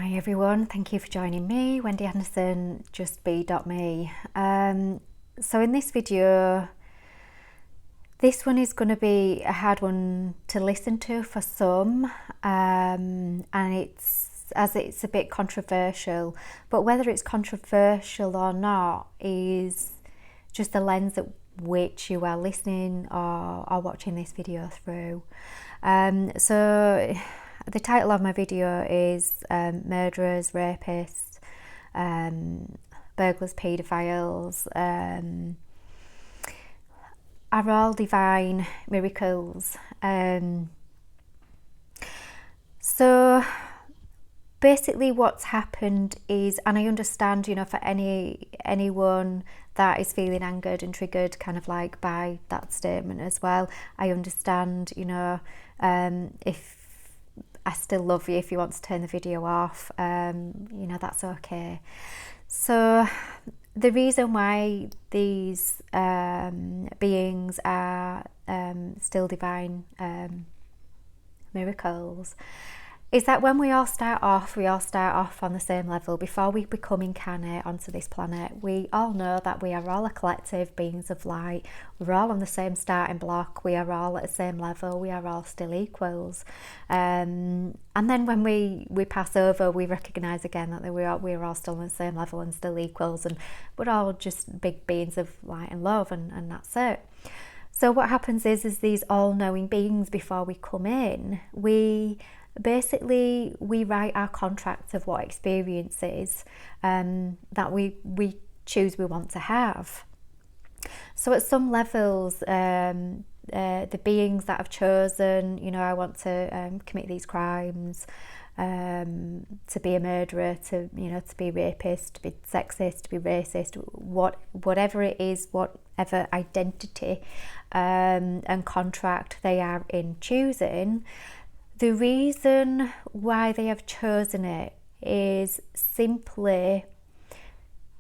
Hi everyone, thank you for joining me, Wendy Anderson, justbe.me. So in this video, this one is going to be a hard one to listen to for some, and it's a bit controversial, but whether it's controversial or not is just the lens at which you are listening or watching this video through. So the title of my video is Murderers, Rapists, Burglars, Paedophiles are all divine miracles. So basically what's happened is, and I understand, for anyone that is feeling angered and triggered kind of like by that statement as well, I understand, if I still love you, if you want to turn the video off, that's okay. So the reason why these beings are still divine miracles is that when we all start off on the same level. Before we become incarnate onto this planet, we all know that we are all a collective beings of light. We're all on the same starting block. We are all at the same level. We are all still equals. And then when we pass over, we recognise again that we're all still on the same level and still equals, and we're all just big beings of light and love, and that's it. So what happens is these all-knowing beings, before we come in, we write our contracts of what experiences that we choose we want to have. So at some levels, the beings that have chosen, I want to commit these crimes, to be a murderer, to be a rapist, to be sexist, to be racist, whatever it is, whatever identity and contract they are in choosing. The reason why they have chosen it is simply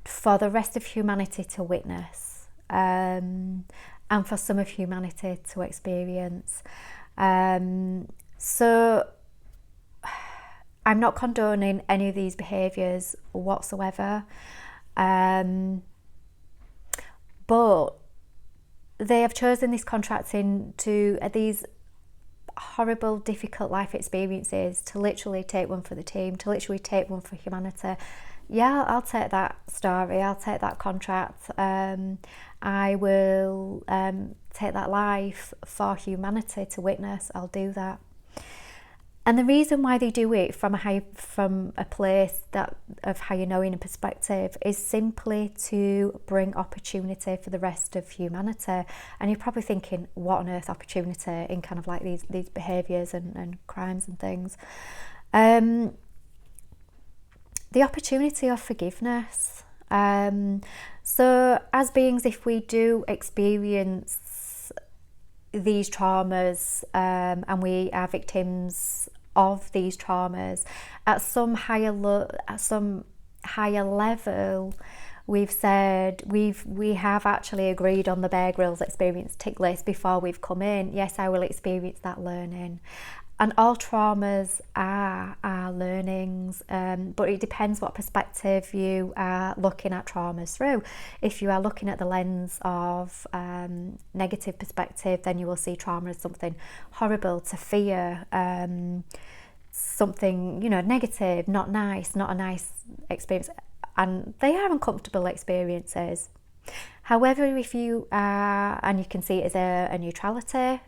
for the rest of humanity to witness, and for some of humanity to experience. So I'm not condoning any of these behaviours whatsoever, but they have chosen this contracting to these horrible, difficult life experiences to literally take one for the team, to literally take one for humanity. Yeah, I'll take that story, I'll take that contract, I will take that life for humanity to witness. I'll do that. And the reason why they do it from a place of higher knowing and perspective is simply to bring opportunity for the rest of humanity. And you're probably thinking, what on earth opportunity in kind of like these behaviours and crimes and things? The opportunity of forgiveness. So as beings, if we do experience these traumas, and we are victims of these traumas at some higher level, we've said we have actually agreed on the Bear Grylls experience tick list before we've come in. Yes, I will experience that learning, and all traumas are learnings, but it depends what perspective you are looking at traumas through. If you are looking at the lens of negative perspective, then you will see trauma as something horrible to fear, something negative, not nice, not a nice experience, and they are uncomfortable experiences. However, if you are, and you can see it as a neutrality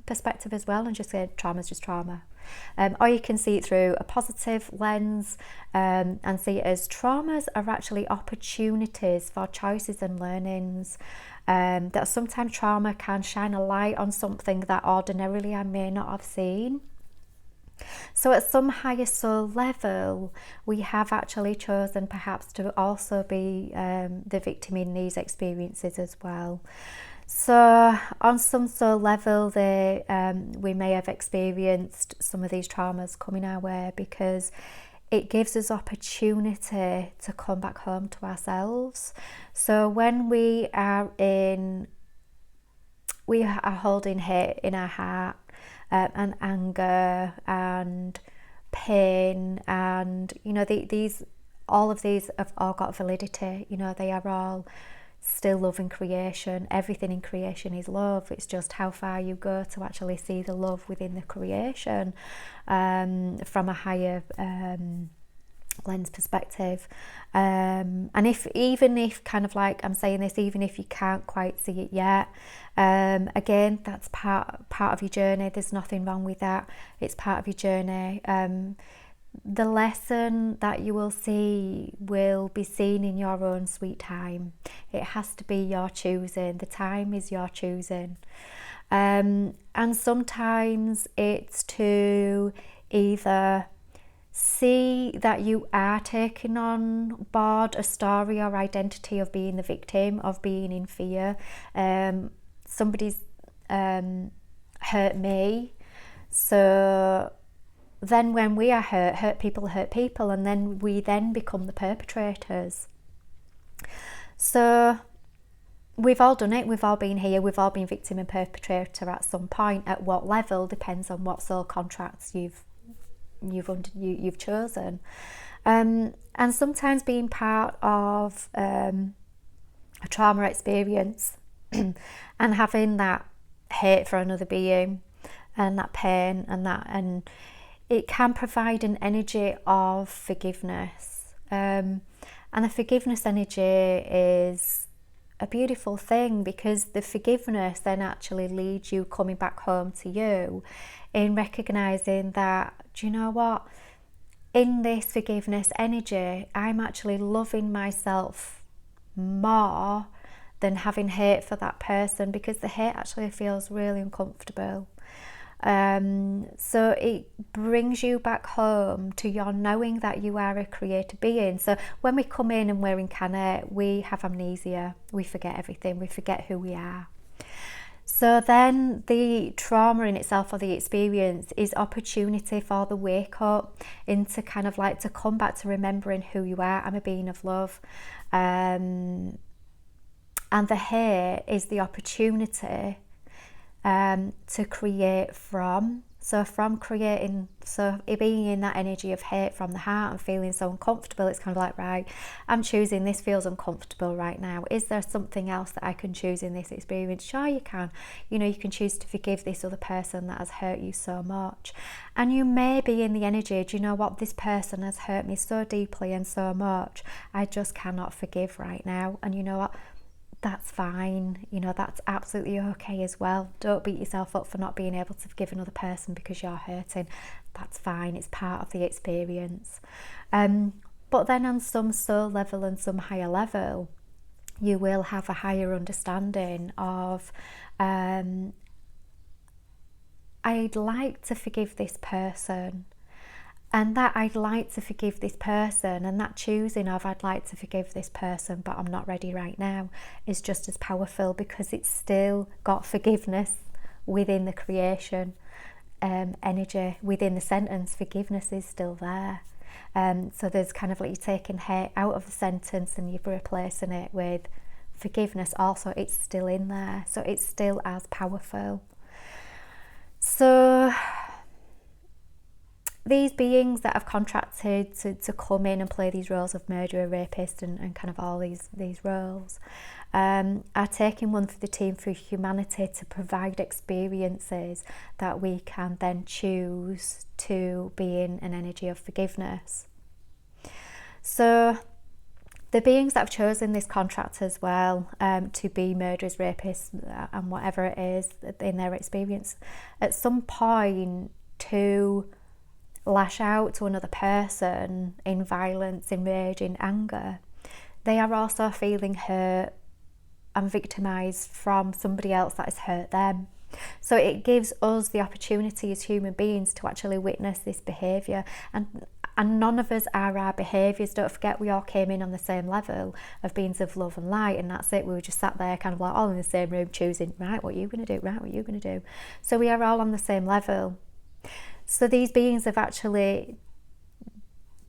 perspective as well, and just say trauma is just trauma, or you can see it through a positive lens, and see it as traumas are actually opportunities for choices and learnings. That sometimes trauma can shine a light on something that ordinarily I may not have seen. So at some higher soul level, we have actually chosen perhaps to also be the victim in these experiences as well. So on some soul level, we may have experienced some of these traumas coming our way because it gives us opportunity to come back home to ourselves. So when we are holding hate in our heart, and anger and pain, and these all of these have all got validity. They are all still love in creation. Everything in creation is love. It's just how far you go to actually see the love within the creation from a higher lens perspective. And even if kind of like I'm saying this, even if you can't quite see it yet, again, that's part of your journey. There's nothing wrong with that. It's part of your journey. The lesson that you will see will be seen in your own sweet time. It has to be your choosing. The time is your choosing. And sometimes it's to either see that you are taking on board a story or identity of being the victim, of being in fear. Somebody's hurt me, so then when we are hurt people, and then we become the perpetrators. So we've all done it. We've all been here. We've all been victim and perpetrator at some point. At what level depends on what soul contracts you've chosen. And sometimes being part of a trauma experience and having that hate for another being and that pain and it can provide an energy of forgiveness. And the forgiveness energy is a beautiful thing, because the forgiveness then actually leads you coming back home to you in recognizing that, do you know what? In this forgiveness energy, I'm actually loving myself more than having hate for that person, because the hate actually feels really uncomfortable. So it brings you back home to your knowing that you are a creator being. So when we come in and we're incarnate, we have amnesia. We forget everything. We forget who we are. So then the trauma in itself, or the experience, is opportunity for the wake up into kind of like to come back to remembering who you are. I'm a being of love. And the hate is the opportunity to create from. So from creating, so being in that energy of hate from the heart and feeling so uncomfortable, it's kind of like, right, I'm choosing, this feels uncomfortable right now. Is there something else that I can choose in this experience? Sure, you can. You can choose to forgive this other person that has hurt you so much. And you may be in the energy, do you know what, this person has hurt me so deeply and so much, I just cannot forgive right now. And you know what? That's fine, that's absolutely okay as well. Don't beat yourself up for not being able to forgive another person because you're hurting. That's fine, it's part of the experience. But then on some soul level and some higher level, you will have a higher understanding of, I'd like to forgive this person. And that I'd like to forgive this person, and that choosing of I'd like to forgive this person but I'm not ready right now, is just as powerful, because it's still got forgiveness within the creation energy. Within the sentence, forgiveness is still there. So there's kind of like you're taking hate out of the sentence and you're replacing it with forgiveness. Also, it's still in there, so it's still as powerful. So these beings that have contracted to come in and play these roles of murderer, rapist, and kind of all these roles, are taking one for the team for humanity to provide experiences that we can then choose to be in an energy of forgiveness. So the beings that have chosen this contract as well, to be murderers, rapists, and whatever it is in their experience, at some point to lash out to another person in violence, in rage, in anger, they are also feeling hurt and victimised from somebody else that has hurt them. So it gives us the opportunity as human beings to actually witness this behaviour, and none of us are our behaviours. Don't forget, we all came in on the same level of beings of love and light, and that's it. We were just sat there kind of like all in the same room choosing, right, what are you going to do, right, what are you going to do. So we are all on the same level. So these beings have actually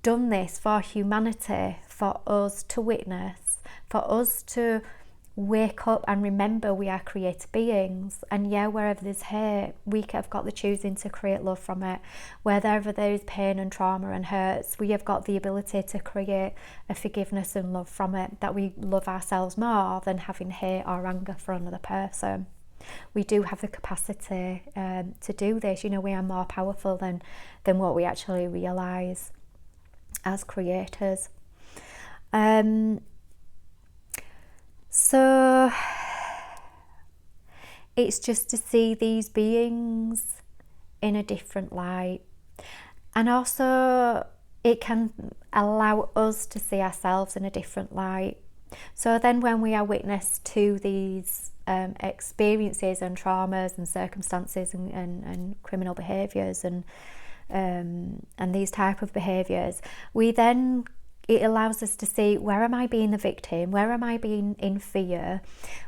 done this for humanity, for us to witness, for us to wake up and remember we are creative beings, and yeah, wherever there's hate, we have got the choosing to create love from it. Wherever there is pain and trauma and hurts, we have got the ability to create a forgiveness and love from it, that we love ourselves more than having hate or anger for another person. We do have the capacity to do this. You know, we are more powerful than what we actually realise as creators. So it's just to see these beings in a different light, and also it can allow us to see ourselves in a different light. So then when we are witness to these experiences and traumas and circumstances and criminal behaviours and these type of behaviours, it allows us to see, where am I being the victim? Where am I being in fear?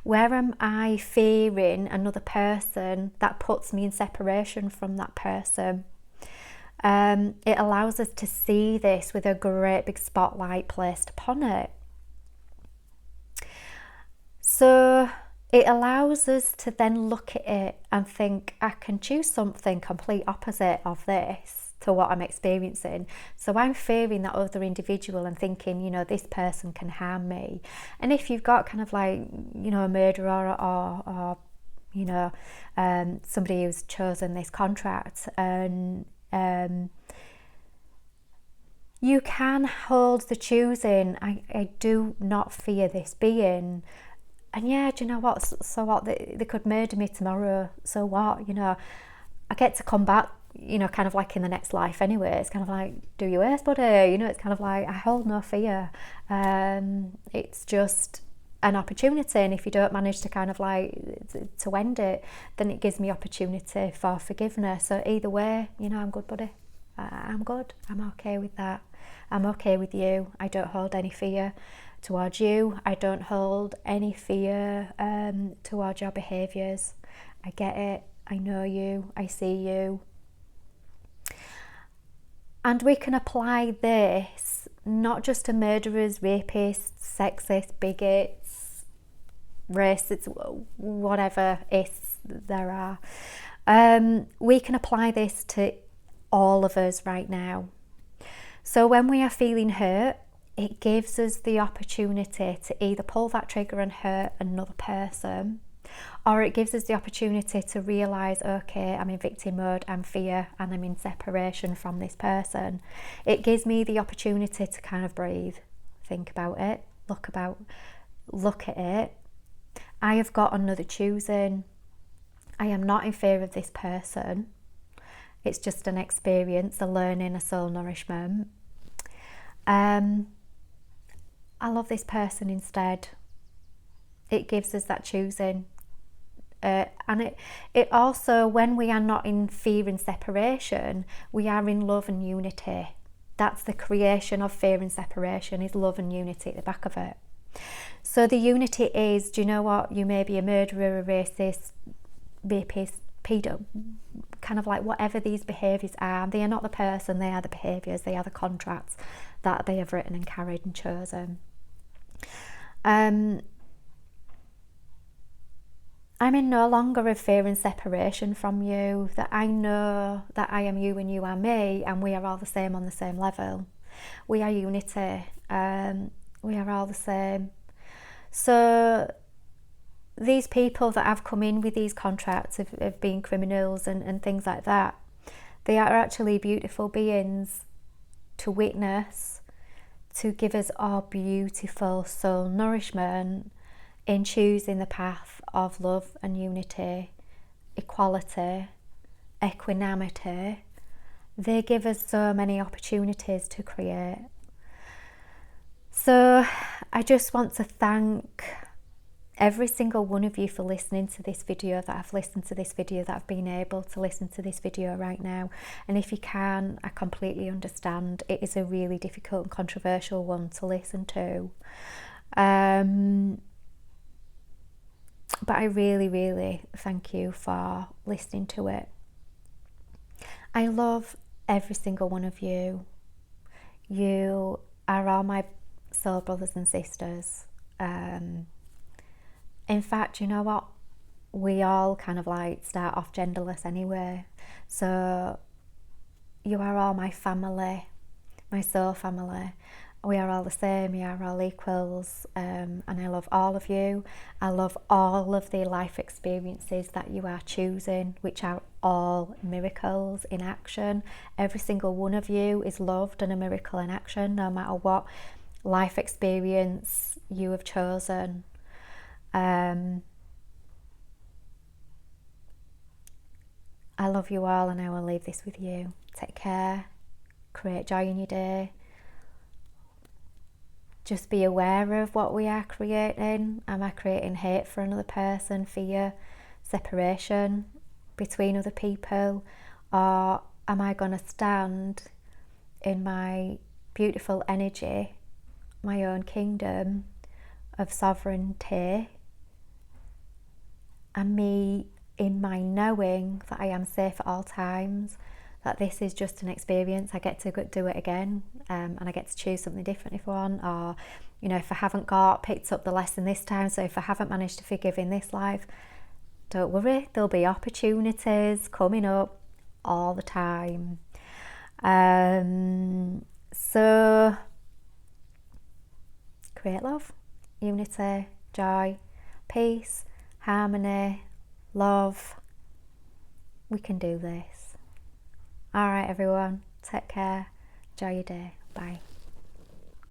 Where am I fearing another person that puts me in separation from that person? It allows us to see this with a great big spotlight placed upon it. So it allows us to then look at it and think, I can choose something complete opposite of this to what I'm experiencing. So I'm fearing that other individual and thinking, you know, this person can harm me. And if you've got kind of like, you know, a murderer or you know, somebody who's chosen this contract, and you can hold the choosing, I do not fear this being. And yeah, do you know what? So what? They could murder me tomorrow. So what? You know, I get to come back, you know, kind of like in the next life anyway. It's kind of like, do your worst, buddy. You know, it's kind of like, I hold no fear. It's just an opportunity. And if you don't manage to kind of like to end it, then it gives me opportunity for forgiveness. So either way, you know, I'm good, buddy. I'm good. I'm okay with that. I'm okay with you. I don't hold any fear towards you. I don't hold any fear towards your behaviours. I get it. I know you. I see you. And we can apply this not just to murderers, rapists, sexists, bigots, racists, whatever ists there are. We can apply this to all of us right now. So when we are feeling hurt, it gives us the opportunity to either pull that trigger and hurt another person, or it gives us the opportunity to realise, okay, I'm in victim mode, I'm fear, and I'm in separation from this person. It gives me the opportunity to kind of breathe, think about it, look at it. I have got another choosing. I am not in fear of this person. It's just an experience, a learning, a soul nourishment. I love this person instead. It gives us that choosing. And it also, when we are not in fear and separation, we are in love and unity. That's the creation of fear and separation, is love and unity at the back of it. So the unity is, do you know what? You may be a murderer, a racist, rapist, pedo, kind of like whatever these behaviours are. They are not the person, they are the behaviours, they are the contracts that they have written and carried and chosen. I'm in no longer of fear and separation from you, that I know that I am you and you are me, and we are all the same on the same level. We are unity. We are all the same. So these people that have come in with these contracts of being criminals and things like that, they are actually beautiful beings to witness, to give us our beautiful soul nourishment in choosing the path of love and unity, equality, equanimity. They give us so many opportunities to create. So I just want to thank every single one of you for listening to this video, that have listened to this video, that have been able to listen to this video right now. And if you can, I completely understand. It is a really difficult and controversial one to listen to. But I really, really thank you for listening to it. I love every single one of you. You are all my soul brothers and sisters. In fact, you know what? We all kind of like start off genderless anyway. So you are all my family, my soul family. We are all the same, we are all equals, and I love all of you. I love all of the life experiences that you are choosing, which are all miracles in action. Every single one of you is loved and a miracle in action, no matter what life experience you have chosen. I love you all, and I will leave this with you. Take care, create joy in your day. Just be aware of what we are creating. Am I creating hate for another person, fear, separation between other people? Or am I going to stand in my beautiful energy, my own kingdom of sovereignty, and me in my knowing that I am safe at all times, that this is just an experience. I get to do it again, and I get to choose something different if I want. Or, you know, if I haven't picked up the lesson this time, so if I haven't managed to forgive in this life, don't worry, there'll be opportunities coming up all the time. So create love, unity, joy, peace, harmony, love. We can do this. All right, everyone, take care. Enjoy your day. Bye.